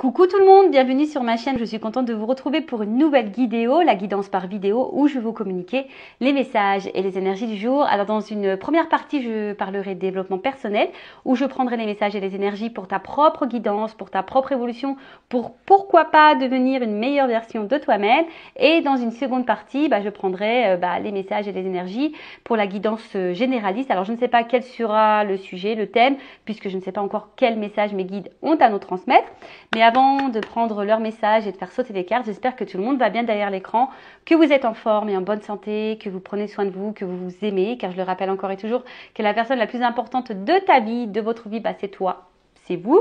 Coucou tout le monde, bienvenue sur ma chaîne. Je suis contente de vous retrouver pour une nouvelle vidéo, la guidance par vidéo, où je vais vous communiquer les messages et les énergies du jour. Alors dans une première partie, je parlerai de développement personnel, où je prendrai les messages et les énergies pour ta propre guidance, pour ta propre évolution, pour pourquoi pas devenir une meilleure version de toi-même. Et dans une seconde partie, je prendrai les messages et les énergies pour la guidance généraliste. Alors je ne sais pas quel sera le sujet, le thème, puisque je ne sais pas encore quel message mes guides ont à nous transmettre. Mais avant de prendre leur message et de faire sauter les cartes, j'espère que tout le monde va bien derrière l'écran, que vous êtes en forme et en bonne santé, que vous prenez soin de vous, que vous vous aimez, car je le rappelle encore et toujours que la personne la plus importante de ta vie, de votre vie, c'est toi. C'est vous.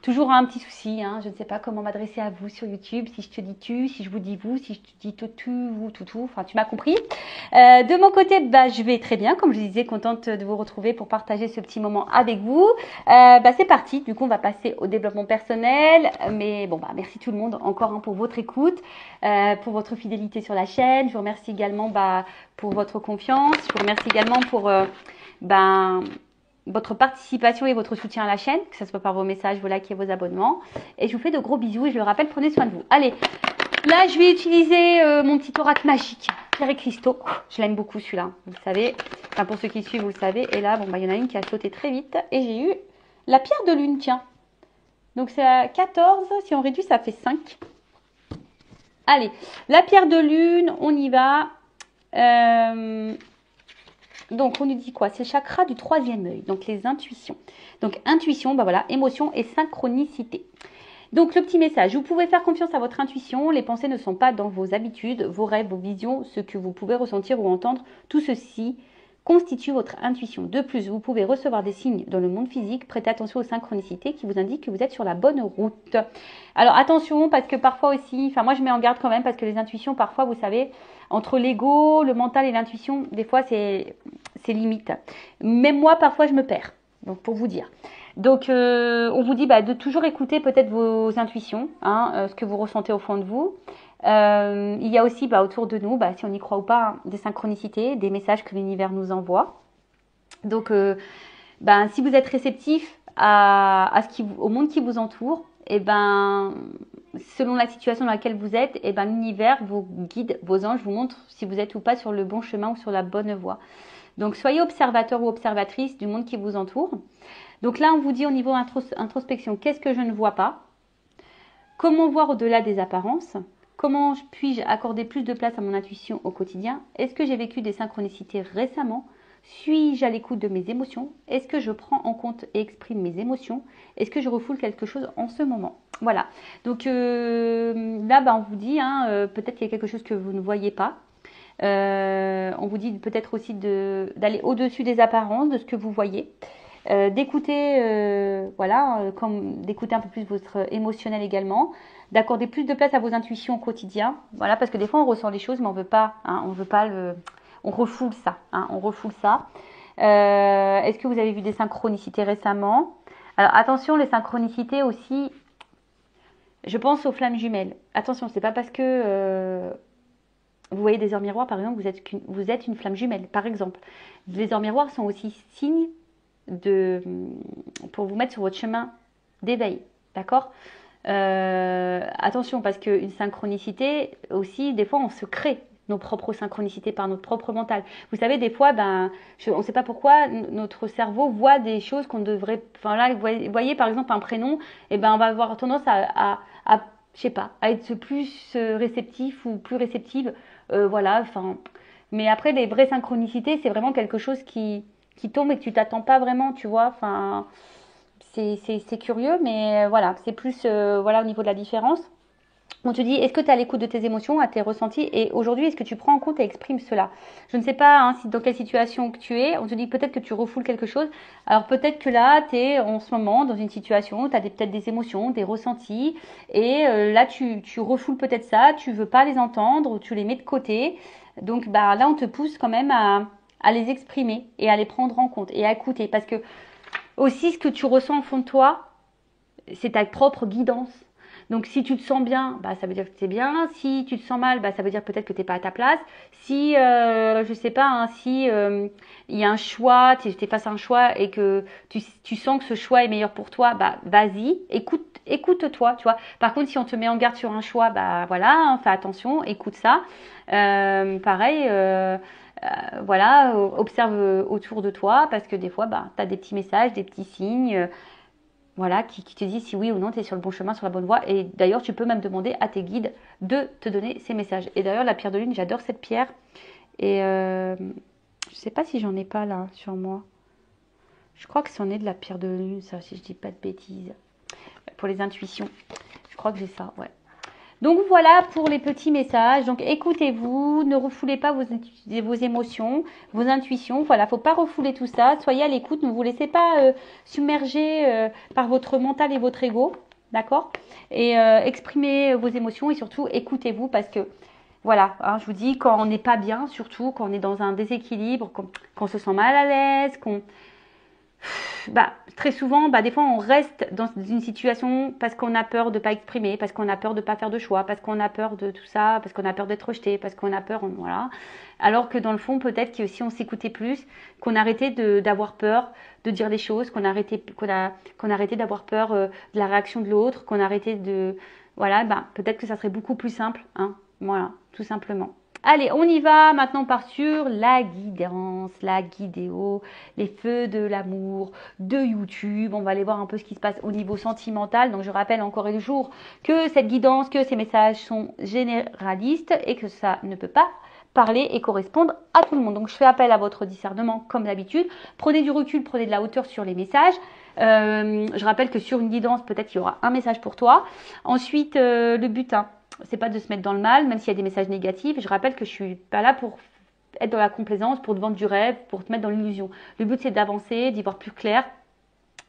Toujours un petit souci, je ne sais pas comment m'adresser à vous sur YouTube, si je te dis tu, si je vous dis vous, si je te dis tu, vous, tout, enfin tu m'as compris. De mon côté, je vais très bien, comme je disais, contente de vous retrouver pour partager ce petit moment avec vous. C'est parti, du coup on va passer au développement personnel, mais merci tout le monde encore pour votre écoute, pour votre fidélité sur la chaîne. Je vous remercie également pour votre confiance, je vous remercie également pour votre participation et votre soutien à la chaîne, que ce soit par vos messages, vos likes et vos abonnements. Et je vous fais de gros bisous et je le rappelle, prenez soin de vous. Allez, là je vais utiliser mon petit oracle magique, Pierre et Cristaux. Je l'aime beaucoup celui-là, vous le savez. Enfin pour ceux qui suivent, vous le savez. Et là, il y en a une qui a sauté très vite. Et j'ai eu la pierre de lune, tiens. Donc c'est à 14, si on réduit, ça fait 5. Allez, la pierre de lune, on y va. Donc, on nous dit quoi? C'est le chakra du troisième œil, donc les intuitions. Donc, intuition, émotion et synchronicité. Donc, le petit message, vous pouvez faire confiance à votre intuition. Les pensées ne sont pas dans vos habitudes, vos rêves, vos visions, ce que vous pouvez ressentir ou entendre. Tout ceci constitue votre intuition. De plus, vous pouvez recevoir des signes dans le monde physique. Prêtez attention aux synchronicités qui vous indiquent que vous êtes sur la bonne route. Alors, attention, parce que parfois aussi, moi je mets en garde quand même, parce que les intuitions, parfois, vous savez, entre l'ego, le mental et l'intuition, des fois, c'est limite. Même moi, parfois, je me perds. Donc, pour vous dire. Donc, on vous dit de toujours écouter peut-être vos intuitions, ce que vous ressentez au fond de vous. Il y a aussi autour de nous, si on y croit ou pas, des synchronicités, des messages que l'univers nous envoie. Donc, si vous êtes réceptif au monde qui vous entoure, selon la situation dans laquelle vous êtes, l'univers, vos guides, vos anges vous montrent si vous êtes ou pas sur le bon chemin ou sur la bonne voie. Donc, soyez observateur ou observatrice du monde qui vous entoure. Donc là, on vous dit au niveau introspection, qu'est-ce que je ne vois pas? Comment voir au-delà des apparences? Comment puis-je accorder plus de place à mon intuition au quotidien? Est-ce que j'ai vécu des synchronicités récemment? Suis-je à l'écoute de mes émotions? Est-ce que je prends en compte et exprime mes émotions? Est-ce que je refoule quelque chose en ce moment? Voilà. Donc là, on vous dit, peut-être qu'il y a quelque chose que vous ne voyez pas. On vous dit peut-être aussi d'aller au-dessus des apparences, de ce que vous voyez. D'écouter, d'écouter un peu plus votre émotionnel également, d'accorder plus de place à vos intuitions au quotidien, parce que des fois on ressent les choses mais on veut pas, on refoule ça, on refoule ça. Est-ce que vous avez vu des synchronicités récemment? Alors attention, les synchronicités aussi, je pense aux flammes jumelles. Attention, c'est pas parce que vous voyez des heures miroirs par exemple, vous êtes une flamme jumelle, par exemple. Les heures miroirs sont aussi signes pour vous mettre sur votre chemin d'éveil, d'accord? Attention, parce qu'une synchronicité aussi, des fois on se crée nos propres synchronicités par notre propre mental. Vous savez, des fois, on ne sait pas pourquoi notre cerveau voit des choses qu'on devrait. Là, vous voyez par exemple un prénom, on va avoir tendance à je sais pas, à être plus réceptif ou plus réceptive, Mais après, les vraies synchronicités, c'est vraiment quelque chose qui tombe et que tu t'attends pas vraiment, tu vois. C'est curieux, mais c'est plus au niveau de la différence. On te dit, est-ce que tu es à l'écoute de tes émotions, à tes ressentis, et aujourd'hui, est-ce que tu prends en compte et exprimes cela? Je ne sais pas dans quelle situation que tu es. On te dit peut-être que tu refoules quelque chose. Alors peut-être que là, tu es en ce moment dans une situation où tu as peut-être des émotions, des ressentis, et là, tu refoules peut-être ça, tu veux pas les entendre, ou tu les mets de côté. Donc là, on te pousse quand même à les exprimer et à les prendre en compte et à écouter. Parce que aussi, ce que tu ressens au fond de toi, c'est ta propre guidance. Donc si tu te sens bien, bah, ça veut dire que tu es bien. Si tu te sens mal, bah, ça veut dire peut-être que tu n'es pas à ta place. Si, je sais pas, hein, si il y a un choix, tu es face à un choix et que tu sens que ce choix est meilleur pour toi, bah vas-y, écoute-toi, tu vois. Par contre, si on te met en garde sur un choix, bah voilà, hein, fais attention, écoute ça. Pareil, voilà, observe autour de toi parce que des fois, bah, tu as des petits messages, des petits signes. Voilà, qui te disent si oui ou non tu es sur le bon chemin, sur la bonne voie. Et d'ailleurs, tu peux même demander à tes guides de te donner ces messages. Et d'ailleurs, la pierre de lune, j'adore cette pierre. Et je sais pas si j'en ai pas là sur moi. Je crois que c'en est de la pierre de lune, ça, si je dis pas de bêtises. Pour les intuitions. Je crois que j'ai ça, ouais. Donc voilà pour les petits messages. Donc écoutez-vous, ne refoulez pas vos émotions, vos intuitions. Voilà, faut pas refouler tout ça. Soyez à l'écoute, ne vous laissez pas submerger par votre mental et votre ego, d'accord? Et exprimez vos émotions et surtout écoutez-vous parce que voilà, hein, je vous dis quand on n'est pas bien, surtout quand on est dans un déséquilibre, quand on se sent mal à l'aise, bah, très souvent, bah, des fois, on reste dans une situation parce qu'on a peur de ne pas exprimer, parce qu'on a peur de ne pas faire de choix, parce qu'on a peur de tout ça, parce qu'on a peur d'être rejeté, parce qu'on a peur, voilà. Alors que dans le fond, peut-être que si on s'écoutait plus, qu'on arrêtait d'avoir peur de dire les choses, qu'on arrêtait d'avoir peur de la réaction de l'autre, qu'on arrêtait de, voilà, bah, peut-être que ça serait beaucoup plus simple, hein, voilà, tout simplement. Allez, on y va. Maintenant, on part sur la guidance, la guidéo, les feux de l'amour, de YouTube. On va aller voir un peu ce qui se passe au niveau sentimental. Donc, je rappelle encore un jour que cette guidance, que ces messages sont généralistes et que ça ne peut pas parler et correspondre à tout le monde. Donc, je fais appel à votre discernement comme d'habitude. Prenez du recul, prenez de la hauteur sur les messages. Je rappelle que sur une guidance, peut-être qu'il y aura un message pour toi. Ensuite, le but, hein, c'est pas de se mettre dans le mal, même s'il y a des messages négatifs. Je rappelle que je suis pas là pour être dans la complaisance, pour te vendre du rêve, pour te mettre dans l'illusion. Le but, c'est d'avancer, d'y voir plus clair.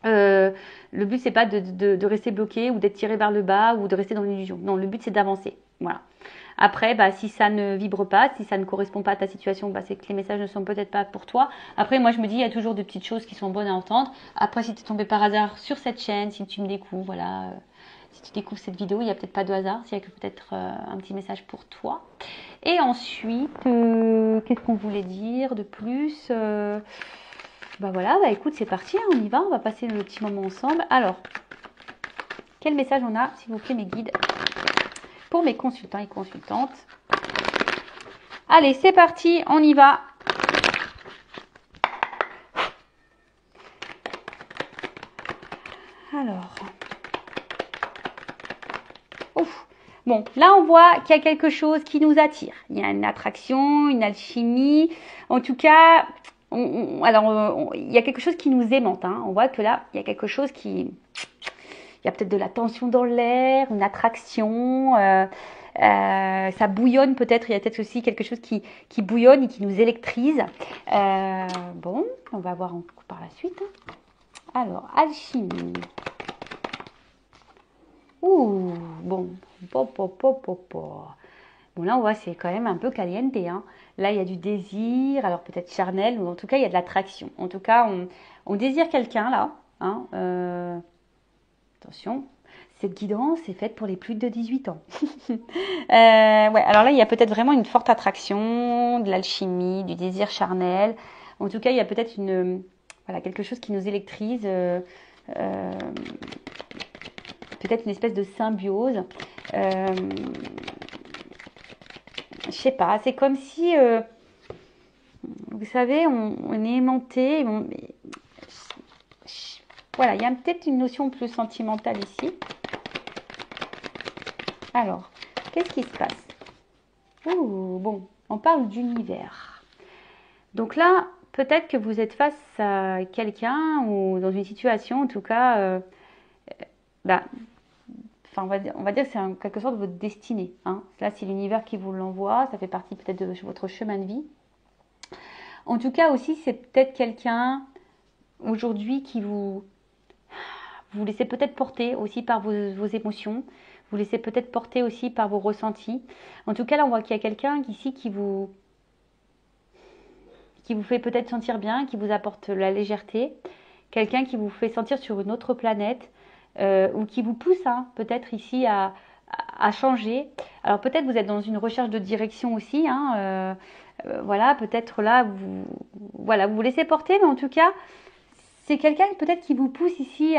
Le but, c'est pas de rester bloqué ou d'être tiré vers le bas ou de rester dans l'illusion. Non, le but, c'est d'avancer. Voilà. Après, bah, si ça ne vibre pas, si ça ne correspond pas à ta situation, bah, c'est que les messages ne sont peut-être pas pour toi. Après, moi, je me dis, il y a toujours de petites choses qui sont bonnes à entendre. Après, si tu es tombé par hasard sur cette chaîne, si tu me découvres, voilà, si tu découvres cette vidéo, il n'y a peut-être pas de hasard, s'il y a que peut-être un petit message pour toi. Et ensuite, qu'est-ce qu'on voulait dire de plus bah voilà, bah écoute, c'est parti, hein, on y va, on va passer le petit moment ensemble. Alors, quel message on a, s'il vous plaît, mes guides, pour mes consultants et consultantes? Allez, c'est parti, on y va. Alors, ouf. Bon, là on voit qu'il y a quelque chose qui nous attire. Il y a une attraction, une alchimie. En tout cas, il y a quelque chose qui nous aimante. Hein. On voit que là, il y a quelque chose qui... Il y a peut-être de la tension dans l'air, une attraction. Ça bouillonne peut-être. Il y a peut-être aussi quelque chose qui bouillonne et qui nous électrise. Bon, on va voir par la suite. Alors, alchimie. Ouh, bon. Bon, là, on voit, c'est quand même un peu caliente. Hein. Là, il y a du désir, alors peut-être charnel, ou en tout cas, il y a de l'attraction. En tout cas, on désire quelqu'un, là. Hein, attention, cette guidance est faite pour les plus de 18 ans. Ouais, alors là, il y a peut-être vraiment une forte attraction, de l'alchimie, du désir charnel. En tout cas, il y a peut-être voilà, quelque chose qui nous électrise. Peut-être une espèce de symbiose. Je sais pas, c'est comme si, vous savez, on est aimanté. Voilà, il y a peut-être une notion plus sentimentale ici. Alors, qu'est-ce qui se passe? Ouh, bon, on parle d'univers. Donc là, peut-être que vous êtes face à quelqu'un ou dans une situation, en tout cas, bah, enfin, on va dire que c'est en quelque sorte votre destinée. Hein. Là, c'est l'univers qui vous l'envoie, ça fait partie peut-être de votre chemin de vie. En tout cas aussi, c'est peut-être quelqu'un aujourd'hui qui vous laissez peut-être porter aussi par vos émotions, vous laissez peut-être porter aussi par vos ressentis. En tout cas, là, on voit qu'il y a quelqu'un ici qui vous fait peut-être sentir bien, qui vous apporte la légèreté, quelqu'un qui vous fait sentir sur une autre planète, ou qui vous pousse hein, peut-être ici à changer. Alors peut-être vous êtes dans une recherche de direction aussi, hein, voilà, peut-être là, voilà, vous vous laissez porter, mais en tout cas, c'est quelqu'un peut-être qui vous pousse ici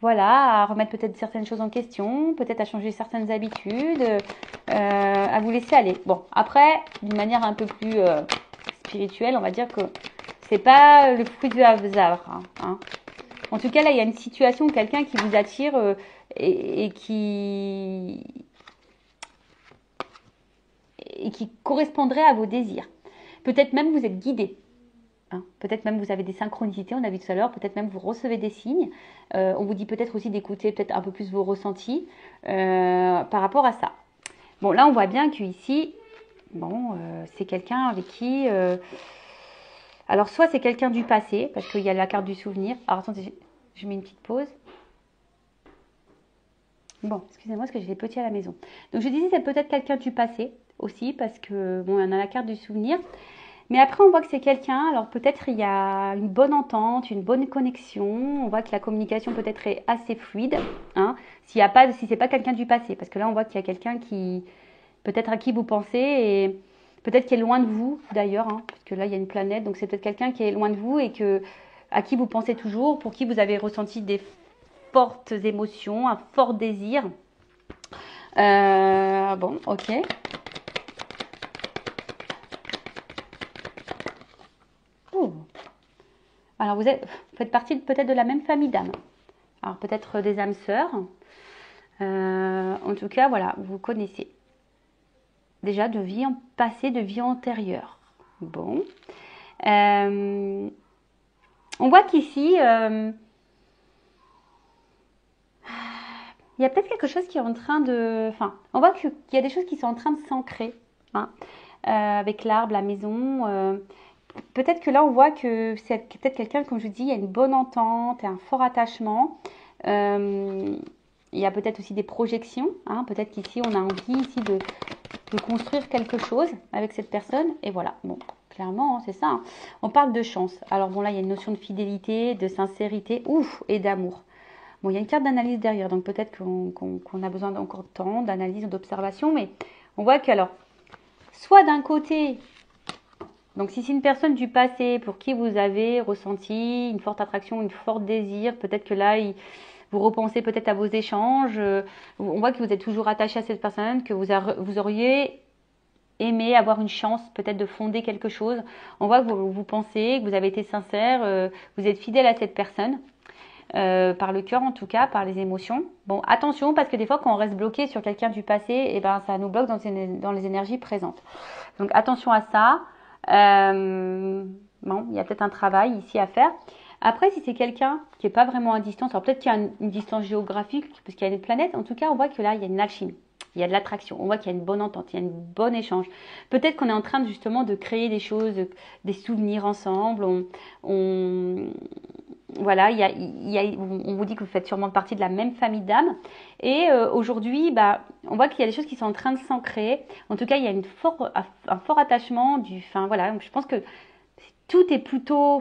voilà, à remettre peut-être certaines choses en question, peut-être à changer certaines habitudes, à vous laisser aller. Bon, après, d'une manière un peu plus spirituelle, on va dire que c'est pas le fruit du hasard. Hein. En tout cas, là, il y a une situation, quelqu'un qui vous attire et qui correspondrait à vos désirs. Peut-être même vous êtes guidé. Hein. Peut-être même vous avez des synchronicités, on a vu tout à l'heure, peut-être même vous recevez des signes. On vous dit peut-être aussi d'écouter peut-être un peu plus vos ressentis par rapport à ça. Bon, là on voit bien qu'ici, bon, c'est quelqu'un avec qui... alors soit c'est quelqu'un du passé, parce qu'il y a la carte du souvenir. Alors attendez, je mets une petite pause. Bon, excusez-moi parce que j'ai des petits à la maison. Donc je disais c'est peut-être quelqu'un du passé aussi, parce que bon, on a la carte du souvenir. Mais après, on voit que c'est quelqu'un, alors peut-être il y a une bonne entente, une bonne connexion, on voit que la communication peut-être est assez fluide, hein, si c'est pas quelqu'un du passé, parce que là on voit qu'il y a quelqu'un qui, peut-être à qui vous pensez, et peut-être qui est loin de vous d'ailleurs, hein, parce que là il y a une planète, donc c'est peut-être quelqu'un qui est loin de vous et à qui vous pensez toujours, pour qui vous avez ressenti des fortes émotions, un fort désir. Bon, ok. Alors, vous faites partie peut-être de la même famille d'âmes. Alors, peut-être des âmes sœurs. En tout cas, voilà, vous connaissez. Déjà de vie passée, de vie antérieure. Bon. On voit qu'ici, il y a peut-être quelque chose qui est en train de... Enfin, on voit qu'il y a des choses qui sont en train de s'ancrer. Hein, avec l'arbre, la maison... Peut-être que là, on voit que c'est peut-être quelqu'un, comme je vous dis, il y a une bonne entente, un fort attachement. Il y a peut-être aussi des projections. Hein. Peut-être qu'ici, on a envie ici de construire quelque chose avec cette personne. Et voilà, bon, clairement, c'est ça. Hein. On parle de chance. Alors bon, là, il y a une notion de fidélité, de sincérité, et d'amour. Bon, il y a une carte d'analyse derrière, donc peut-être qu'on a besoin d'encore de temps, d'analyse, d'observation. Mais on voit que, alors, soit d'un côté... Donc, si c'est une personne du passé pour qui vous avez ressenti une forte attraction, une forte désir, peut-être que là, vous repensez peut-être à vos échanges. On voit que vous êtes toujours attaché à cette personne, que vous auriez aimé avoir une chance peut-être de fonder quelque chose. On voit que vous pensez, que vous avez été sincère, vous êtes fidèle à cette personne. Par le cœur en tout cas, par les émotions. Bon, attention parce que des fois quand on reste bloqué sur quelqu'un du passé, eh ben, ça nous bloque dans les énergies présentes. Donc attention à ça. Bon, il y a peut-être un travail ici à faire. Après, si c'est quelqu'un qui n'est pas vraiment à distance, alors peut-être qu'il y a une distance géographique, parce qu'il y a des planètes, en tout cas, on voit que là, il y a une alchimie, il y a de l'attraction, on voit qu'il y a une bonne entente, il y a un bon échange. Peut-être qu'on est en train justement de créer des choses, des souvenirs ensemble. Voilà, on vous dit que vous faites sûrement partie de la même famille d'âmes. Et aujourd'hui, on voit qu'il y a des choses qui sont en train de s'ancrer. En tout cas, il y a un fort attachement. Enfin, voilà, donc je pense que tout est plutôt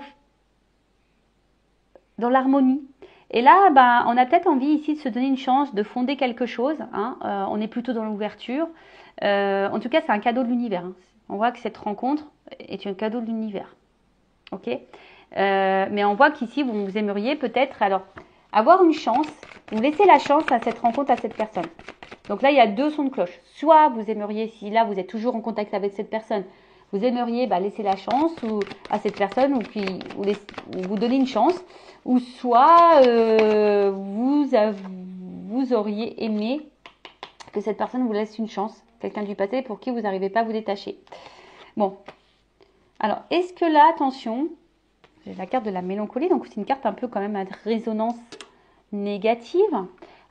dans l'harmonie. Et là, on a peut-être envie ici de se donner une chance de fonder quelque chose. Hein. On est plutôt dans l'ouverture. En tout cas, c'est un cadeau de l'univers. Hein. On voit que cette rencontre est un cadeau de l'univers. Ok ? Mais on voit qu'ici, vous aimeriez peut-être alors avoir une chance, vous laissez la chance à cette rencontre, à cette personne. Donc là, il y a deux sons de cloche. Soit vous aimeriez, si là vous êtes toujours en contact avec cette personne, vous aimeriez laisser la chance à cette personne ou vous donner une chance, ou soit vous auriez aimé que cette personne vous laisse une chance, quelqu'un du passé pour qui vous n'arrivez pas à vous détacher. Bon, alors est-ce que là, attention, j'ai la carte de la mélancolie, donc c'est une carte un peu quand même à résonance négative.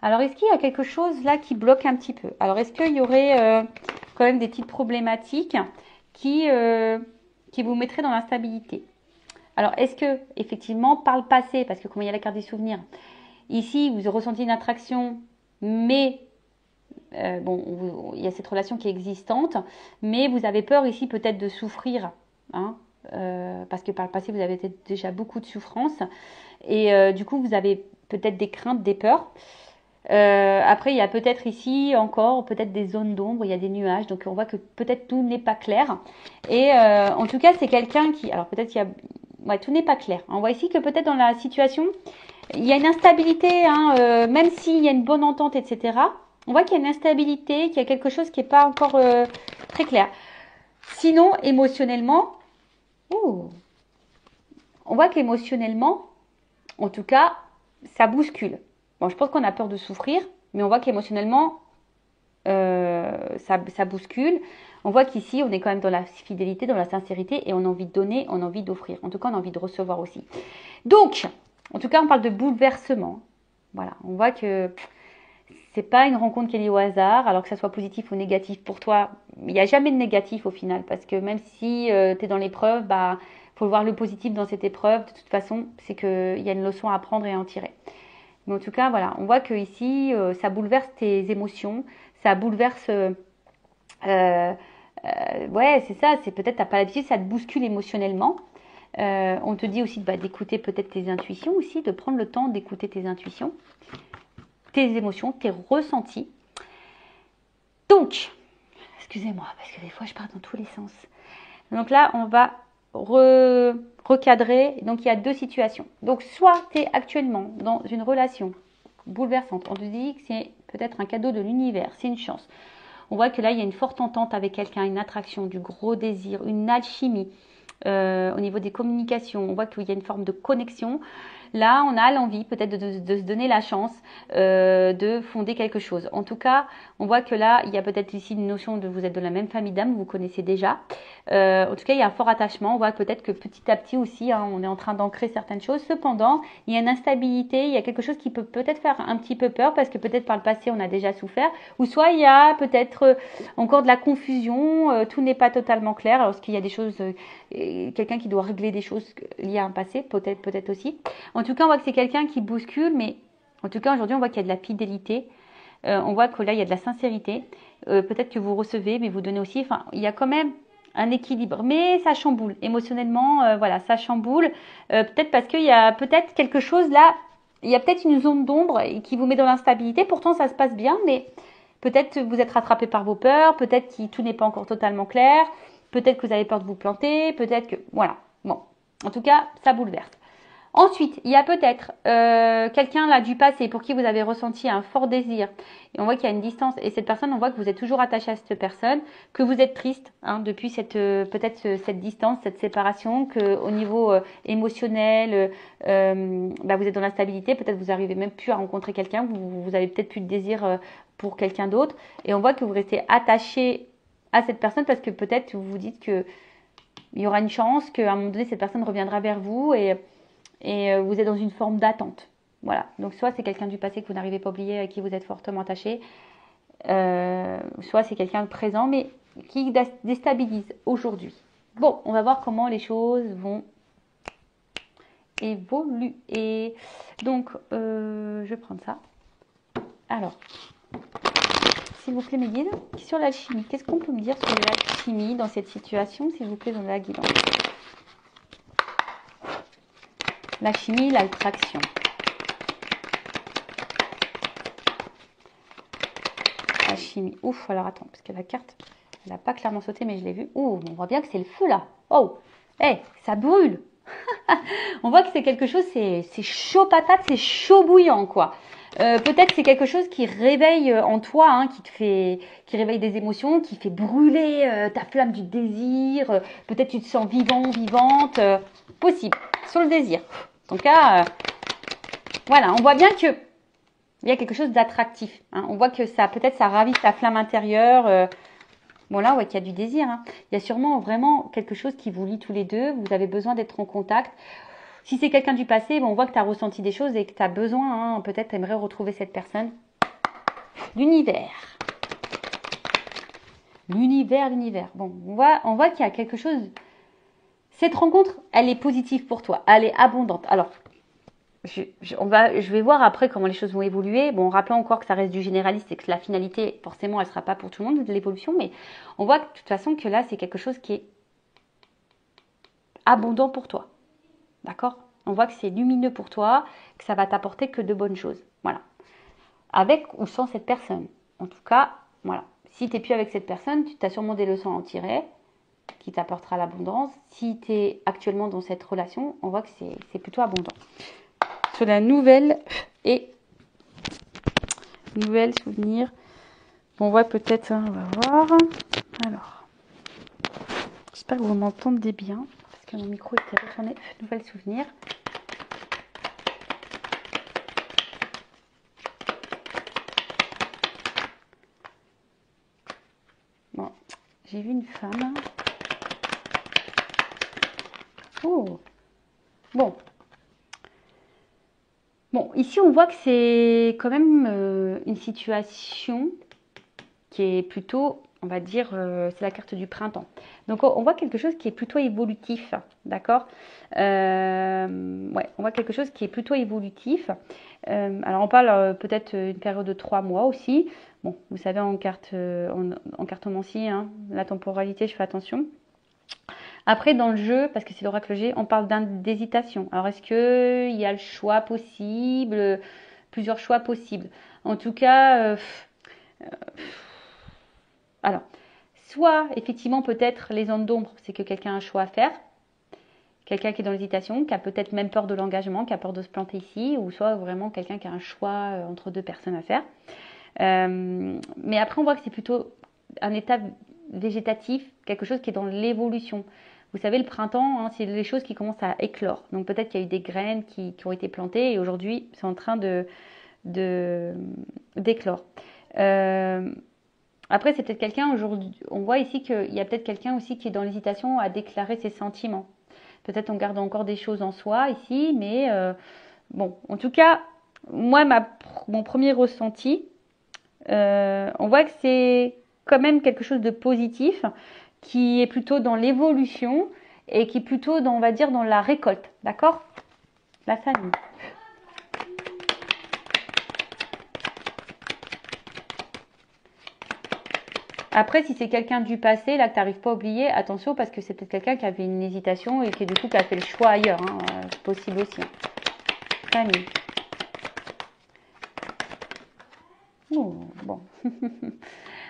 Alors, est-ce qu'il y a quelque chose là qui bloque un petit peu? Alors, est-ce qu'il y aurait quand même des petites problématiques qui vous mettraient dans l'instabilité? Alors, est-ce que, effectivement, par le passé, parce que comme il y a la carte des souvenirs, ici, vous ressentez une attraction, mais il y a cette relation qui est existante, mais vous avez peur ici peut-être de souffrir, hein, parce que par le passé, vous avez déjà beaucoup de souffrance. Et du coup, vous avez peut-être des craintes, des peurs. Après, il y a peut-être ici encore peut-être des zones d'ombre, il y a des nuages, donc on voit que peut-être tout n'est pas clair. Et en tout cas, c'est quelqu'un qui... Alors peut-être il y a... Ouais, tout n'est pas clair. On voit ici que peut-être dans la situation, il y a une instabilité, hein, même s'il y a une bonne entente, etc. On voit qu'il y a une instabilité, qu'il y a quelque chose qui n'est pas encore très clair. Sinon, émotionnellement, on voit qu'émotionnellement, en tout cas, ça bouscule. Bon, je pense qu'on a peur de souffrir, mais on voit qu'émotionnellement, ça bouscule. On voit qu'ici, on est quand même dans la fidélité, dans la sincérité, et on a envie de donner, on a envie d'offrir. En tout cas, on a envie de recevoir aussi. Donc, en tout cas, on parle de bouleversement. Voilà, on voit que c'est pas une rencontre qui est liée au hasard, alors que ça soit positif ou négatif pour toi. Il n'y a jamais de négatif au final, parce que même si tu es dans l'épreuve, bah, faut voir le positif dans cette épreuve. De toute façon, c'est qu'il y a une leçon à apprendre et à en tirer. Mais en tout cas, voilà, on voit que ici, ça bouleverse tes émotions, ça bouleverse... ouais, c'est ça, c'est peut-être t'as pas l'habitude, ça te bouscule émotionnellement. On te dit aussi d'écouter peut-être tes intuitions aussi, de prendre le temps d'écouter tes intuitions, tes émotions, tes ressentis. Donc, excusez-moi, parce que des fois je pars dans tous les sens. Donc là, on va recadrer. Donc il y a deux situations. Donc soit tu es actuellement dans une relation bouleversante, on te dit que c'est peut-être un cadeau de l'univers, c'est une chance. On voit que là, il y a une forte entente avec quelqu'un, une attraction, du gros désir, une alchimie au niveau des communications. On voit qu'il y a une forme de connexion. Là, on a l'envie peut-être de se donner la chance de fonder quelque chose. En tout cas, on voit que là, il y a peut-être ici une notion de vous êtes de la même famille d'âme, vous vous connaissez déjà. En tout cas, il y a un fort attachement. On voit peut-être que petit à petit aussi, hein, on est en train d'ancrer certaines choses. Cependant, il y a une instabilité, il y a quelque chose qui peut peut-être faire un petit peu peur parce que peut-être par le passé, on a déjà souffert. Ou soit il y a peut-être encore de la confusion, tout n'est pas totalement clair. Alors, est-ce qu'il y a des choses, quelqu'un qui doit régler des choses liées à un passé, peut-être aussi. En tout cas, on voit que c'est quelqu'un qui bouscule, mais en tout cas, aujourd'hui, on voit qu'il y a de la fidélité. On voit que là, il y a de la sincérité. Peut-être que vous recevez, mais vous donnez aussi. Enfin, il y a quand même un équilibre. Mais ça chamboule. Émotionnellement, voilà, ça chamboule. Peut-être parce qu'il y a peut-être quelque chose là. Il y a peut-être une zone d'ombre qui vous met dans l'instabilité. Pourtant, ça se passe bien, mais peut-être vous êtes rattrapé par vos peurs. Peut-être que tout n'est pas encore totalement clair. Peut-être que vous avez peur de vous planter. Peut-être que... Voilà. Bon. En tout cas, ça bouleverse. Ensuite, il y a peut-être quelqu'un là du passé pour qui vous avez ressenti un fort désir. Et on voit qu'il y a une distance. Et cette personne, on voit que vous êtes toujours attaché à cette personne, que vous êtes triste hein, depuis peut-être cette distance, cette séparation, que au niveau émotionnel, vous êtes dans l'instabilité. Peut-être vous n'arrivez même plus à rencontrer quelqu'un. Vous avez peut-être plus de désir pour quelqu'un d'autre. Et on voit que vous restez attaché à cette personne parce que peut-être vous vous dites que il y aura une chance qu'à un moment donné cette personne reviendra vers vous et vous êtes dans une forme d'attente. Voilà. Donc, soit c'est quelqu'un du passé que vous n'arrivez pas à oublier, à qui vous êtes fortement attaché, soit c'est quelqu'un de présent, mais qui déstabilise aujourd'hui. Bon, on va voir comment les choses vont évoluer. Donc, je vais prendre ça. Alors, s'il vous plaît, mes guides, sur l'alchimie, qu'est-ce qu'on peut me dire sur l'alchimie dans cette situation, s'il vous plaît, dans la guidance? La chimie, l'attraction. La chimie. Ouf, alors attends, parce que la carte, elle n'a pas clairement sauté, mais je l'ai vue. Ouh, on voit bien que c'est le feu là. Oh, ça brûle. On voit que c'est quelque chose, c'est chaud patate, c'est chaud bouillant, quoi. Peut-être c'est quelque chose qui réveille en toi, hein, qui réveille des émotions, qui fait brûler ta flamme du désir. Peut-être tu te sens vivant, vivante. Possible, sur le désir. En tout cas, voilà, on voit bien que il y a quelque chose d'attractif. Hein. On voit que ça, peut-être, ça ravive ta flamme intérieure. Bon, là, on voit qu'il y a du désir. Hein. Il y a sûrement vraiment quelque chose qui vous lie tous les deux. Vous avez besoin d'être en contact. Si c'est quelqu'un du passé, bon, on voit que tu as ressenti des choses et que tu as besoin, hein, peut-être, tu aimerais retrouver cette personne. L'univers. L'univers. Bon, on voit qu'il y a quelque chose. Cette rencontre, elle est positive pour toi. Elle est abondante. Alors, je vais voir après comment les choses vont évoluer. Bon, rappelons encore que ça reste du généraliste et que la finalité, forcément, elle ne sera pas pour tout le monde de l'évolution. Mais on voit que, de toute façon que là, c'est quelque chose qui est abondant pour toi. D'accord? On voit que c'est lumineux pour toi, que ça va t'apporter que de bonnes choses. Voilà. Avec ou sans cette personne. En tout cas, voilà. Si tu n'es plus avec cette personne, tu as sûrement des leçons à en tirer qui t'apportera l'abondance. Si tu es actuellement dans cette relation, on voit que c'est plutôt abondant. Sur la nouvelle souvenir. On voit peut-être, on va voir. Alors, j'espère que vous m'entendez bien, parce que mon micro était retourné. Nouvelle souvenir. Bon, j'ai vu une femme. Oh, bon. Bon, ici on voit que c'est quand même une situation qui est plutôt, on va dire, c'est la carte du printemps. Donc on voit quelque chose qui est plutôt évolutif, d'accord. Ouais, on voit quelque chose qui est plutôt évolutif. Alors on parle peut-être une période de 3 mois aussi. Bon, vous savez en cartomancie, hein, la temporalité, je fais attention. Après, dans le jeu, parce que c'est l'oracle G, on parle d'hésitation. Alors, est-ce qu'il y a le choix possible, plusieurs choix possibles? En tout cas, alors, soit effectivement, peut-être les zones d'ombre, c'est que quelqu'un a un choix à faire, quelqu'un qui est dans l'hésitation, qui a peut-être même peur de l'engagement, qui a peur de se planter ici, ou soit vraiment quelqu'un qui a un choix entre deux personnes à faire. Mais après, on voit que c'est plutôt un état végétatif, quelque chose qui est dans l'évolution. Vous savez, le printemps, hein, c'est les choses qui commencent à éclore. Donc peut-être qu'il y a eu des graines qui ont été plantées et aujourd'hui, c'est en train d'éclore. Après, c'est peut-être quelqu'un aujourd'hui. On voit ici qu'il y a peut-être quelqu'un aussi qui est dans l'hésitation à déclarer ses sentiments. Peut-être on garde encore des choses en soi ici, mais bon, en tout cas, moi, mon premier ressenti, on voit que c'est quand même quelque chose de positif qui est plutôt dans l'évolution et qui est plutôt dans, on va dire, dans la récolte, d'accord? La famille. Après, si c'est quelqu'un du passé, là, que tu n'arrives pas à oublier, attention, parce que c'est peut-être quelqu'un qui avait une hésitation et qui, du coup, qui a fait le choix ailleurs. Hein, possible aussi. Hein. Famille. Oh, bon.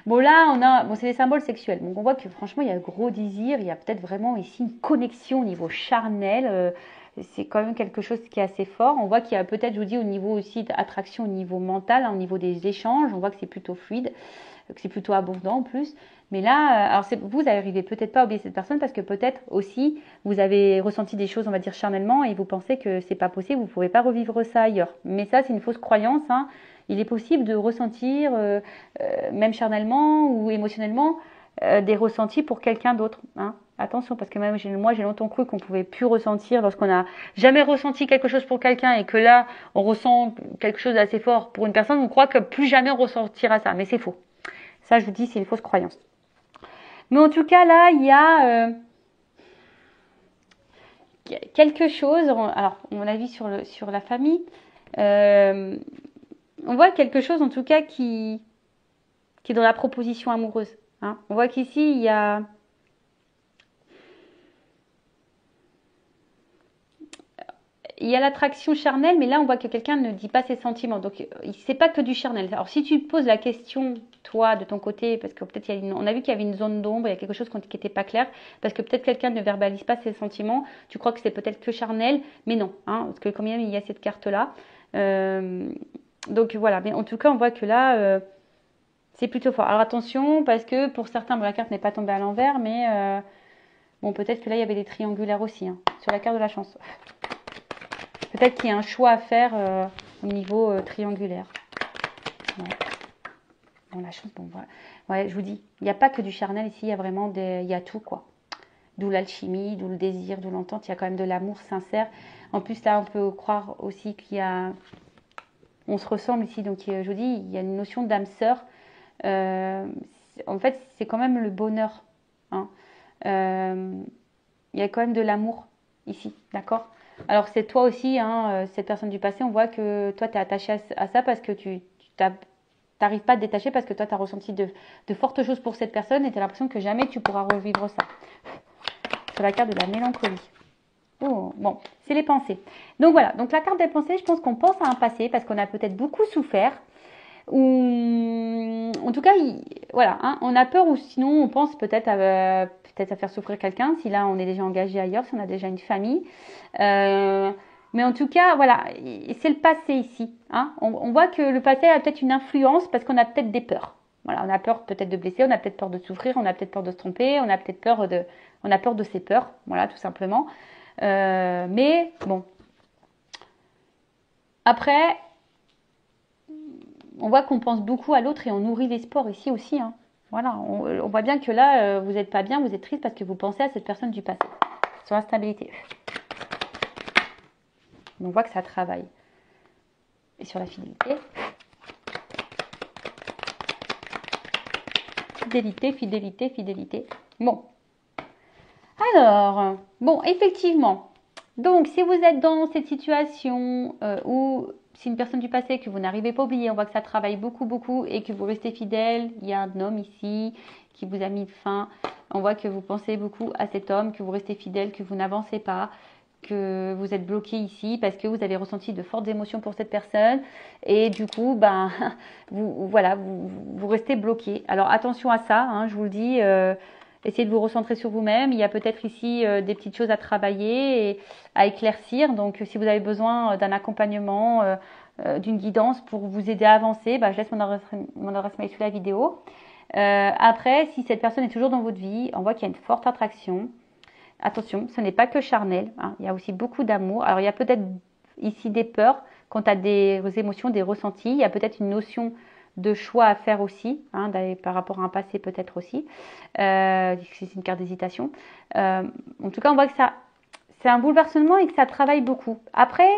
Bon, là, bon, c'est des symboles sexuels. Donc, on voit que franchement, il y a un gros désir. Il y a peut-être vraiment ici une connexion au niveau charnel. C'est quand même quelque chose qui est assez fort. On voit qu'il y a peut-être, je vous dis, au niveau aussi d'attraction, au niveau mental, hein, au niveau des échanges. On voit que c'est plutôt fluide, que c'est plutôt abondant en plus. Mais là, alors vous n'arrivez peut-être pas à oublier cette personne parce que peut-être aussi, vous avez ressenti des choses, on va dire, charnellement et vous pensez que c'est pas possible, vous ne pouvez pas revivre ça ailleurs. Mais ça, c'est une fausse croyance, hein. Il est possible de ressentir, même charnellement ou émotionnellement, des ressentis pour quelqu'un d'autre. Hein. Attention, parce que même moi, j'ai longtemps cru qu'on pouvait plus ressentir lorsqu'on n'a jamais ressenti quelque chose pour quelqu'un et que là, on ressent quelque chose d'assez fort pour une personne, on croit que plus jamais on ressentira ça. Mais c'est faux. Ça, je vous dis, c'est une fausse croyance. Mais en tout cas, là, il y a quelque chose. Alors, on a vu sur la famille. On voit quelque chose, en tout cas, qui est dans la proposition amoureuse. Hein. On voit qu'ici, il y a l'attraction charnelle, mais là, on voit que quelqu'un ne dit pas ses sentiments. Donc, c'est pas que du charnel. Alors, si tu te poses la question, toi, de ton côté, parce que peut-être on a vu qu'il y avait une zone d'ombre, il y a quelque chose qui n'était pas clair, parce que peut-être quelqu'un ne verbalise pas ses sentiments, tu crois que c'est peut-être que charnel, mais non, hein, parce que quand même, il y a cette carte-là. Donc, voilà. Mais en tout cas, on voit que là, c'est plutôt fort. Alors, attention, parce que pour certains, bon, la carte n'est pas tombée à l'envers, mais bon, peut-être que là, il y avait des triangulaires aussi, hein, sur la carte de la chance. Peut-être qu'il y a un choix à faire au niveau triangulaire. Ouais. Bon, la chance, bon, voilà. Ouais, je vous dis, il n'y a pas que du charnel ici, il y a vraiment il y a tout, quoi. D'où l'alchimie, d'où le désir, d'où l'entente, il y a quand même de l'amour sincère. En plus, là, on peut croire aussi qu'il y a... On se ressemble ici, donc je vous dis, il y a une notion d'âme sœur. En fait, c'est quand même le bonheur. Hein. Il y a quand même de l'amour ici, d'accord? Alors c'est toi aussi, hein, cette personne du passé, on voit que toi tu es attaché à ça parce que tu n'arrives pas à te détacher parce que toi tu as ressenti de fortes choses pour cette personne et tu as l'impression que jamais tu pourras revivre ça. Sur la carte de la mélancolie. Oh, bon, c'est les pensées. Donc voilà, donc la carte des pensées, je pense qu'on pense à un passé parce qu'on a peut-être beaucoup souffert. Ou en tout cas, voilà, hein, on a peur ou sinon on pense peut-être à faire souffrir quelqu'un si là on est déjà engagé ailleurs, si on a déjà une famille. Mais en tout cas, voilà, c'est le passé ici. Hein. On voit que le passé a peut-être une influence parce qu'on a peut-être des peurs. Voilà, on a peur peut-être de blesser, on a peut-être peur de souffrir, on a peut-être peur de se tromper, on a peut-être on a peur de ses peurs. Voilà, tout simplement. Mais bon, après, on voit qu'on pense beaucoup à l'autre et on nourrit l'espoir ici aussi. Hein. Voilà, on voit bien que là, vous n'êtes pas bien, vous êtes triste parce que vous pensez à cette personne du passé, sur l'instabilité. On voit que ça travaille. Et sur la fidélité. Fidélité, fidélité, fidélité. Bon. Alors, bon, effectivement. Donc, si vous êtes dans cette situation où c'est une personne du passé que vous n'arrivez pas à oublier, on voit que ça travaille beaucoup, beaucoup et que vous restez fidèle. Il y a un homme ici qui vous a mis fin. On voit que vous pensez beaucoup à cet homme, que vous restez fidèle, que vous n'avancez pas, que vous êtes bloqué ici parce que vous avez ressenti de fortes émotions pour cette personne et du coup, ben, vous restez bloqué. Alors attention à ça, hein, je vous le dis. Essayez de vous recentrer sur vous-même. Il y a peut-être ici des petites choses à travailler et à éclaircir. Donc, si vous avez besoin d'un accompagnement, d'une guidance pour vous aider à avancer, bah, je laisse mon adresse mail sous la vidéo. Après, si cette personne est toujours dans votre vie, on voit qu'il y a une forte attraction. Attention, ce n'est pas que charnel. Hein, il y a aussi beaucoup d'amour. Alors, il y a peut-être ici des peurs quant à des émotions, des ressentis. Il y a peut-être une notion de choix à faire aussi, hein, par rapport à un passé peut-être aussi. C'est une carte d'hésitation. En tout cas, on voit que c'est un bouleversement et que ça travaille beaucoup. Après,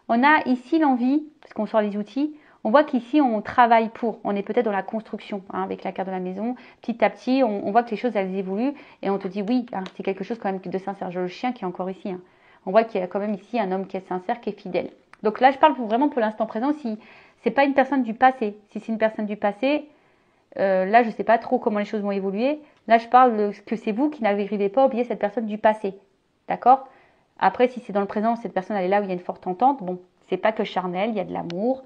on a ici l'envie, parce qu'on sort les outils, on voit qu'ici on travaille pour, on est peut-être dans la construction, hein, avec la carte de la maison. Petit à petit, on voit que les choses elles évoluent et on te dit oui, hein, c'est quelque chose quand même de sincère. J'ai le chien qui est encore ici. Hein. On voit qu'il y a quand même ici un homme qui est sincère, qui est fidèle. Donc là, je parle vraiment pour l'instant présent. Si c'est pas une personne du passé, si c'est une personne du passé, là je sais pas trop comment les choses vont évoluer. Là, je parle que c'est vous qui n'arrivez pas à oublier cette personne du passé, d'accord? Après, si c'est dans le présent, cette personne elle est là où il y a une forte entente. Bon, c'est pas que charnel, il y a de l'amour.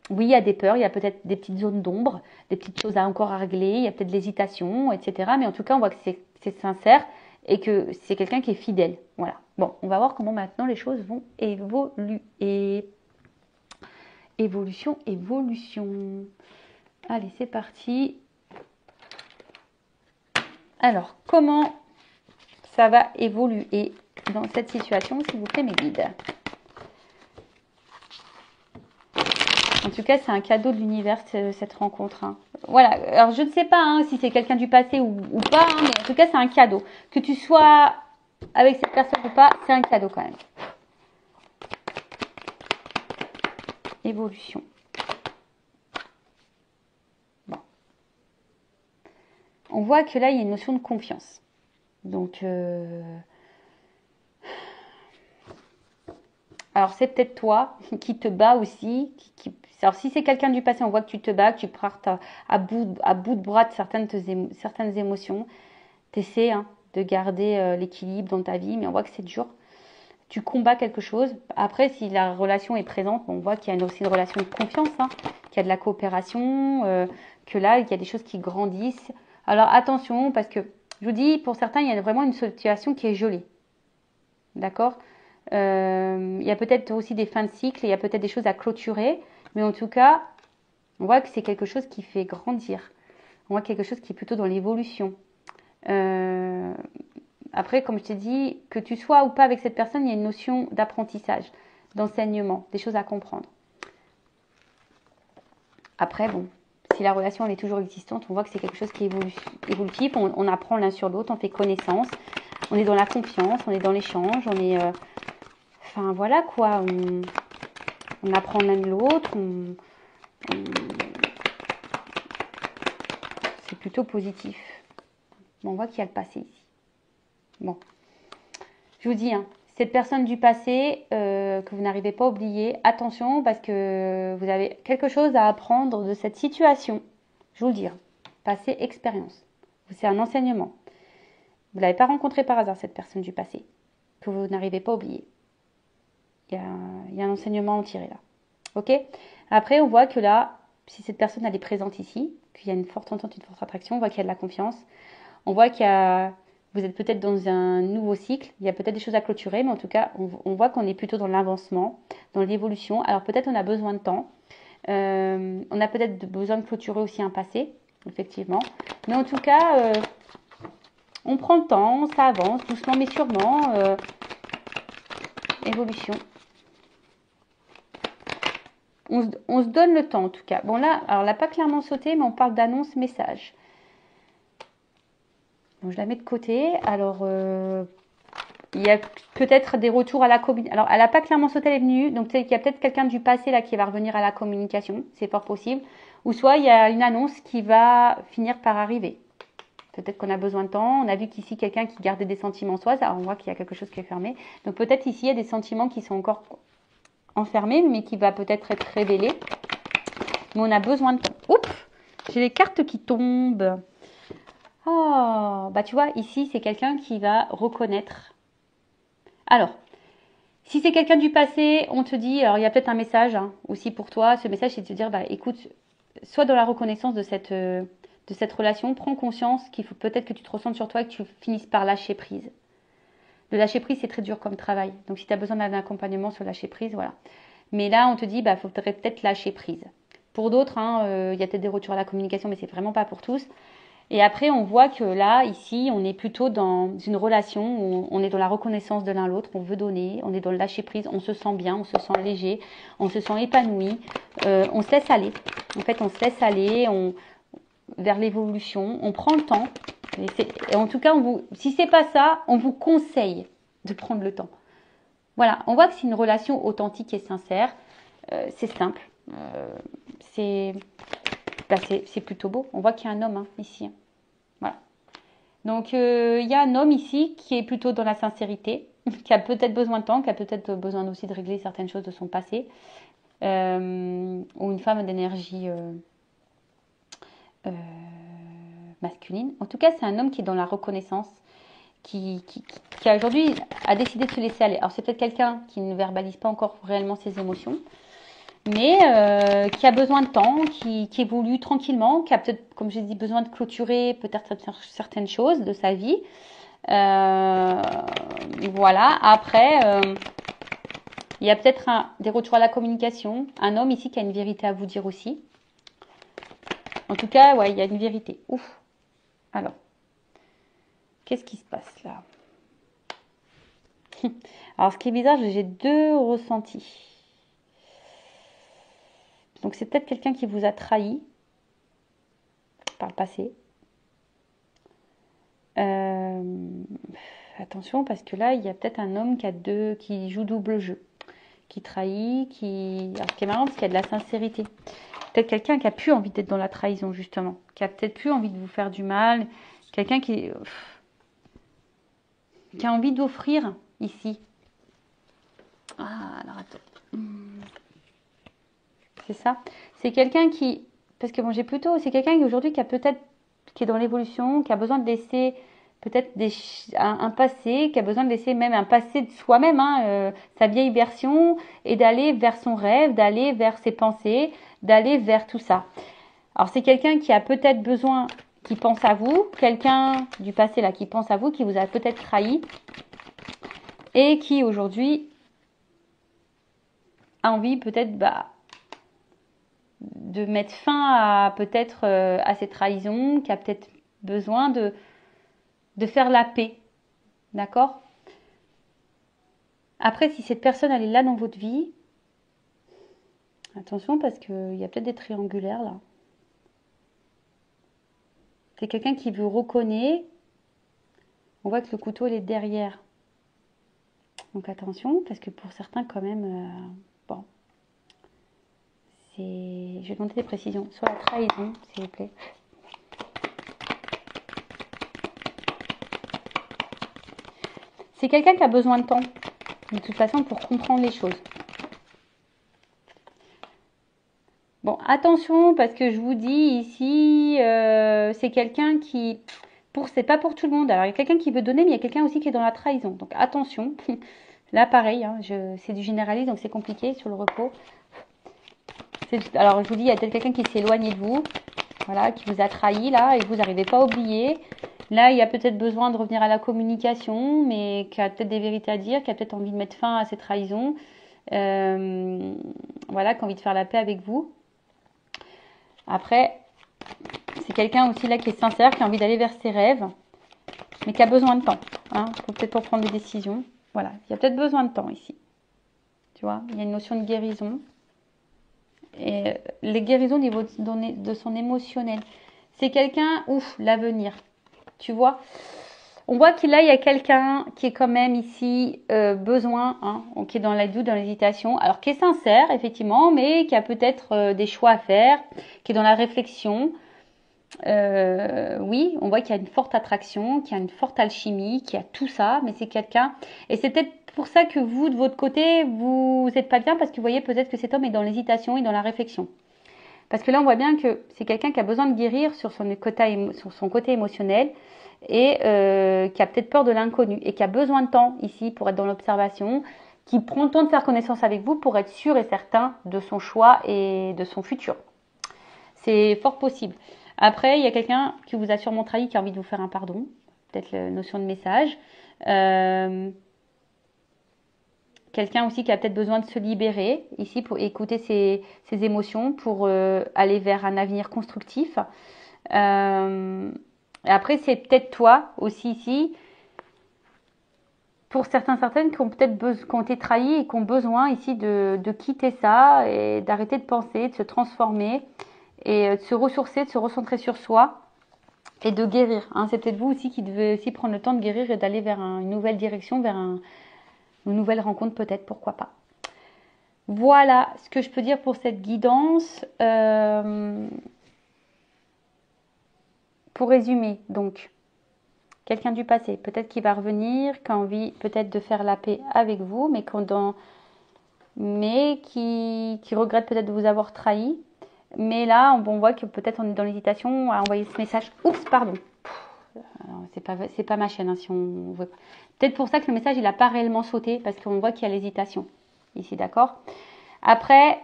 Oui, il y a des peurs, il y a peut-être des petites zones d'ombre, des petites choses à encore régler, il y a peut-être de l'hésitation, etc. Mais en tout cas, on voit que c'est sincère et que c'est quelqu'un qui est fidèle. Voilà. Bon, on va voir comment maintenant les choses vont évoluer. Évolution, évolution. Allez, c'est parti. Alors, comment ça va évoluer dans cette situation, s'il vous plaît, mes guides? En tout cas, c'est un cadeau de l'univers, cette rencontre. Hein. Voilà. Alors, je ne sais pas hein, si c'est quelqu'un du passé ou pas, hein, mais en tout cas, c'est un cadeau. Que tu sois avec cette personne ou pas, c'est un cadeau quand même. Évolution. Bon. On voit que là, il y a une notion de confiance. Donc, alors, c'est peut-être toi qui te bats aussi. Alors, si c'est quelqu'un du passé, on voit que tu te bats, que tu partes à bout de bras de certaines émotions. Tu essaies hein, de garder l'équilibre dans ta vie, mais on voit que c'est dur. Tu combats quelque chose. Après, si la relation est présente, on voit qu'il y a aussi une relation de confiance, hein, qu'il y a de la coopération, que là, il y a des choses qui grandissent. Alors, attention, parce que, je vous dis, pour certains, il y a vraiment une situation qui est gelée. D'accord? Il y a peut-être aussi des fins de cycle, il y a peut-être des choses à clôturer, mais en tout cas, on voit que c'est quelque chose qui fait grandir. On voit quelque chose qui est plutôt dans l'évolution. Après, comme je t'ai dit, que tu sois ou pas avec cette personne, il y a une notion d'apprentissage, d'enseignement, des choses à comprendre. Après, bon, si la relation elle est toujours existante, on voit que c'est quelque chose qui est évolutif, on apprend l'un sur l'autre, on fait connaissance, on est dans la confiance, on est dans l'échange, on est... Enfin, voilà quoi, on apprend l'un de l'autre, c'est plutôt positif. Bon, on voit qu'il y a le passé ici. Bon, je vous dis, hein, cette personne du passé que vous n'arrivez pas à oublier, attention parce que vous avez quelque chose à apprendre de cette situation. Je vous le dis, hein, passé, expérience. C'est un enseignement. Vous ne l'avez pas rencontré par hasard, cette personne du passé. que vous n'arrivez pas à oublier. Il y a un enseignement à en tirer là. Ok? Après, on voit que là, si cette personne elle est présente ici, qu'il y a une forte entente, une forte attraction, on voit qu'il y a de la confiance. On voit vous êtes peut-être dans un nouveau cycle, il y a peut-être des choses à clôturer, mais en tout cas, on voit qu'on est plutôt dans l'avancement, dans l'évolution. Alors peut-être on a besoin de temps, on a peut-être besoin de clôturer aussi un passé, effectivement. Mais en tout cas, on prend le temps, ça avance doucement mais sûrement. Évolution. On se donne le temps en tout cas. Bon là, alors elle n'a pas clairement sauté, mais on parle d'annonce message. Donc je la mets de côté. Alors il y a peut-être des retours à la communication. Alors elle n'a pas clairement sauté, elle est venue. Donc il y a peut-être quelqu'un du passé là qui va revenir à la communication. C'est fort possible. Ou soit il y a une annonce qui va finir par arriver. Peut-être qu'on a besoin de temps. On a vu qu'ici quelqu'un qui gardait des sentiments en soi. Alors on voit qu'il y a quelque chose qui est fermé. Donc peut-être ici il y a des sentiments qui sont encore enfermé, mais qui va peut-être être révélé. Mais on a besoin de temps. Oups, j'ai les cartes qui tombent. Oh, bah tu vois, ici, c'est quelqu'un qui va reconnaître. Alors, si c'est quelqu'un du passé, on te dit, alors il y a peut-être un message aussi pour toi. Ce message, c'est de te dire, bah écoute, sois dans la reconnaissance de cette relation. Prends conscience qu'il faut peut-être que tu te ressentes sur toi et que tu finisses par lâcher prise. Le lâcher prise, c'est très dur comme travail. Donc, si tu as besoin d'un accompagnement sur lâcher prise, voilà. Mais là, on te dit, bah, faudrait peut-être lâcher prise. Pour d'autres, il y a peut-être des retours à la communication, mais c'est vraiment pas pour tous. Et après, on voit que là, ici, on est plutôt dans une relation où on est dans la reconnaissance de l'un l'autre, on veut donner, on est dans le lâcher prise, on se sent bien, on se sent léger, on se sent épanoui, on se laisse aller. En fait, on se laisse aller vers l'évolution, on prend le temps. Et en tout cas, si c'est pas ça, on vous conseille de prendre le temps. Voilà, on voit que c'est une relation authentique et sincère. C'est simple. C'est plutôt beau. On voit qu'il y a un homme ici. Voilà. Donc, il y a un homme ici qui est plutôt dans la sincérité, qui a peut-être besoin de temps, qui a peut-être besoin aussi de régler certaines choses de son passé. Ou une femme d'énergie masculine. En tout cas, c'est un homme qui est dans la reconnaissance, qui aujourd'hui a décidé de se laisser aller. Alors c'est peut-être quelqu'un qui ne verbalise pas encore réellement ses émotions, mais qui a besoin de temps, qui évolue tranquillement, qui a peut-être, comme j'ai dit, besoin de clôturer peut-être certaines choses de sa vie. Voilà. Après, il y a peut-être des retours à la communication. Un homme ici qui a une vérité à vous dire aussi. En tout cas, ouais, il y a une vérité. Ouf. Alors, qu'est-ce qui se passe là? Alors, ce qui est bizarre, j'ai deux ressentis. Donc, c'est peut-être quelqu'un qui vous a trahi par le passé. Attention, parce que là, il y a peut-être un homme qui joue double jeu, qui trahit, Alors, ce qui est marrant, c'est qu'il y a de la sincérité. Peut-être quelqu'un qui a plus envie d'être dans la trahison, justement, qui a peut-être plus envie de vous faire du mal, quelqu'un qui a envie d'offrir ici. Ah, alors attends. C'est ça. C'est quelqu'un qui, parce que bon, c'est quelqu'un qui aujourd'hui qui est dans l'évolution, qui a besoin de laisser peut-être un passé, qui a besoin de laisser même un passé de soi-même, sa vieille version, et d'aller vers son rêve, d'aller vers ses pensées, d'aller vers tout ça. Alors c'est quelqu'un qui a peut-être besoin, qui pense à vous, quelqu'un du passé là qui pense à vous, qui vous a peut-être trahi, et qui aujourd'hui a envie peut-être de mettre fin à peut-être à cette trahison, qui a peut-être besoin de faire la paix. D'accord? Après, si cette personne elle est là dans votre vie, attention parce qu'il y a peut-être des triangulaires là. C'est quelqu'un qui vous reconnaît. On voit que le couteau il est derrière. Donc attention, parce que pour certains quand même, bon. Je vais demander des précisions sur la trahison, s'il vous plaît. C'est quelqu'un qui a besoin de temps, de toute façon, pour comprendre les choses. Bon, attention, parce que je vous dis ici, c'est quelqu'un qui, c'est pas pour tout le monde. Alors, il y a quelqu'un qui veut donner, mais il y a quelqu'un aussi qui est dans la trahison. Donc, attention. Là, pareil, hein, c'est du généraliste, donc c'est compliqué sur le repos. Alors, je vous dis, il y a peut-être quelqu'un qui s'est éloigné de vous, voilà, qui vous a trahi, là, et vous n'arrivez pas à oublier. Là, il y a peut-être besoin de revenir à la communication, mais qui a peut-être des vérités à dire, qui a peut-être envie de mettre fin à ces trahisons. Voilà, qui a envie de faire la paix avec vous. Après, c'est quelqu'un aussi là qui est sincère, qui a envie d'aller vers ses rêves, mais qui a besoin de temps, hein, peut-être pour prendre des décisions. Voilà, il y a peut-être besoin de temps ici. Tu vois, il y a une notion de guérison. Et les guérisons au niveau de son émotionnel. C'est quelqu'un, ouf, l'avenir. Tu vois, on voit qu'il y a quelqu'un qui est quand même ici besoin, hein, qui est dans la doute, dans l'hésitation. Alors, qui est sincère, effectivement, mais qui a peut-être des choix à faire, qui est dans la réflexion. Oui, on voit qu'il y a une forte attraction, qu'il y a une forte alchimie, qu'il y a tout ça, mais c'est quelqu'un. Et c'est peut-être pour ça que vous, de votre côté, vous n'êtes pas bien, parce que vous voyez peut-être que cet homme est dans l'hésitation et dans la réflexion. Parce que là, on voit bien que c'est quelqu'un qui a besoin de guérir sur son côté émotionnel et qui a peut-être peur de l'inconnu et qui a besoin de temps ici pour être dans l'observation, qui prend le temps de faire connaissance avec vous pour être sûr et certain de son choix et de son futur. C'est fort possible. Après, il y a quelqu'un qui vous a sûrement trahi, qui a envie de vous faire un pardon. Peut-être la notion de message. Quelqu'un aussi qui a peut-être besoin de se libérer ici pour écouter ses émotions, pour aller vers un avenir constructif. Et après, c'est peut-être toi aussi ici, pour certaines qui ont peut-être qui ont été trahis et qui ont besoin ici de quitter ça et d'arrêter de penser, de se transformer et de se ressourcer, de se recentrer sur soi et de guérir. Hein. C'est peut-être vous aussi qui devez aussi prendre le temps de guérir et d'aller vers une nouvelle direction, vers une nouvelle rencontre peut-être, pourquoi pas. Voilà ce que je peux dire pour cette guidance. Pour résumer, donc, quelqu'un du passé, peut-être qui va revenir, qui a envie peut-être de faire la paix avec vous, mais qui regrette peut-être de vous avoir trahi. Mais là, on voit que peut-être on est dans l'hésitation à envoyer ce message. Oups, pardon. C'est pas ma chaîne, hein, si on veut. Peut-être pour ça que le message, il n'a pas réellement sauté, parce qu'on voit qu'il y a l'hésitation. Ici, d'accord. Après,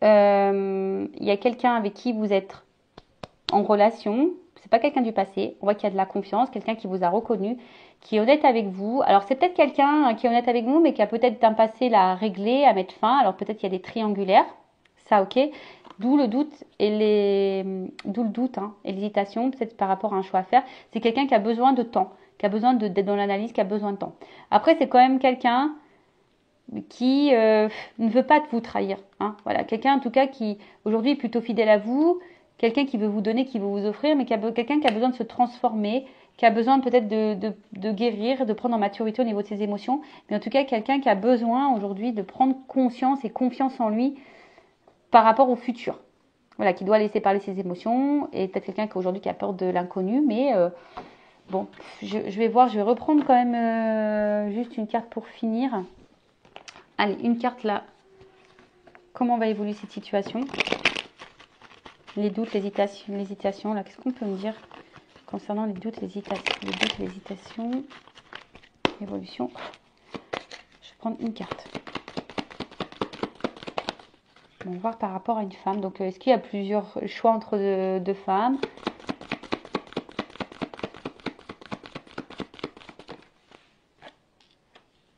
il y a quelqu'un avec qui vous êtes en relation. C'est pas quelqu'un du passé. On voit qu'il y a de la confiance, quelqu'un qui vous a reconnu, qui est honnête avec vous. Alors, c'est peut-être quelqu'un qui est honnête avec vous, mais qui a peut-être un passé là à régler, à mettre fin. Alors, peut-être qu'il y a des triangulaires. Ça, ok. D'où le doute et l'hésitation, peut-être par rapport à un choix à faire. C'est quelqu'un qui a besoin de temps, qui a besoin d'être dans l'analyse, qui a besoin de temps. Après, c'est quand même quelqu'un qui ne veut pas vous trahir. Hein. Voilà, quelqu'un en tout cas qui aujourd'hui est plutôt fidèle à vous, quelqu'un qui veut vous donner, qui veut vous offrir, mais quelqu'un qui a besoin de se transformer, qui a besoin peut-être de guérir, de prendre en maturité au niveau de ses émotions, mais en tout cas quelqu'un qui a besoin aujourd'hui de prendre conscience et confiance en lui par rapport au futur. Voilà, qui doit laisser parler ses émotions, et peut-être quelqu'un qui aujourd'hui qui a peur de l'inconnu, mais bon, je vais voir, je vais reprendre quand même juste une carte pour finir. Allez, une carte là. Comment va évoluer cette situation? Les doutes, l'hésitation, là, qu'est-ce qu'on peut me dire concernant les doutes, l'hésitation, l'évolution? Je vais prendre une carte. On va voir par rapport à une femme. Donc, est-ce qu'il y a plusieurs choix entre deux femmes?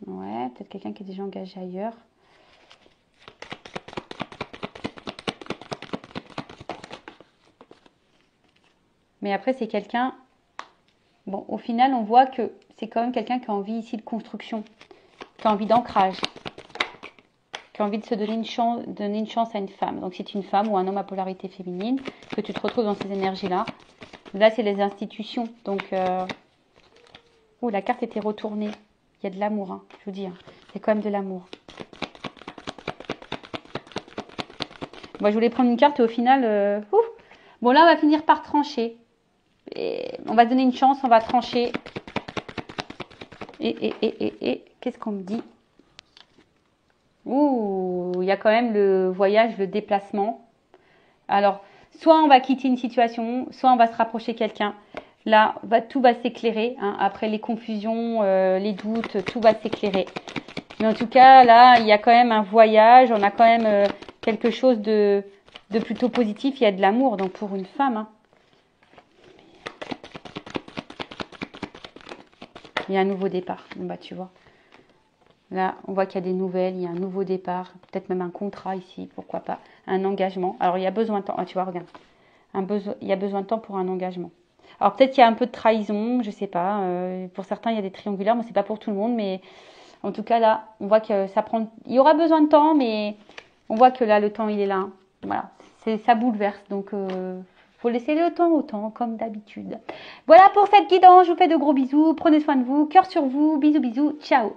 Ouais, peut-être quelqu'un qui est déjà engagé ailleurs. Mais après, c'est quelqu'un... Bon, au final, on voit que c'est quand même quelqu'un qui a envie ici de construction, qui a envie d'ancrage, qui a envie de se donner une chance à une femme. Donc, si c'est une femme ou un homme à polarité féminine, que tu te retrouves dans ces énergies-là. Là, c'est les institutions. Donc, oh, la carte était retournée. Il y a de l'amour, hein, je vous dis. Hein. Il y a quand même de l'amour. Moi, je voulais prendre une carte et au final... Bon, là, on va finir par trancher. Et on va donner une chance, on va trancher. Et qu'est-ce qu'on me dit? Ouh, il y a quand même le voyage, le déplacement. Alors, soit on va quitter une situation, soit on va se rapprocher de quelqu'un. Là, tout va s'éclairer. Hein. Après les confusions, les doutes, tout va s'éclairer. Mais en tout cas, là, il y a quand même un voyage. On a quand même quelque chose de plutôt positif. Il y a de l'amour, donc pour une femme. Hein. Il y a un nouveau départ. Bon, bah, tu vois. Là, on voit qu'il y a des nouvelles. Il y a un nouveau départ. Peut-être même un contrat ici. Pourquoi pas. Un engagement. Alors, il y a besoin de temps. Ah, tu vois, regarde. Il y a besoin de temps pour un engagement. Alors, peut-être qu'il y a un peu de trahison. Je sais pas. Pour certains, il y a des triangulaires. Moi, c'est pas pour tout le monde. Mais en tout cas, là, on voit que ça prend... Il y aura besoin de temps, mais on voit que là, le temps, il est là. Voilà. Ça bouleverse. Donc, faut laisser le temps au temps, comme d'habitude. Voilà pour cette guidance. Je vous fais de gros bisous. Prenez soin de vous. Cœur sur vous. Bisous, bisous. Ciao.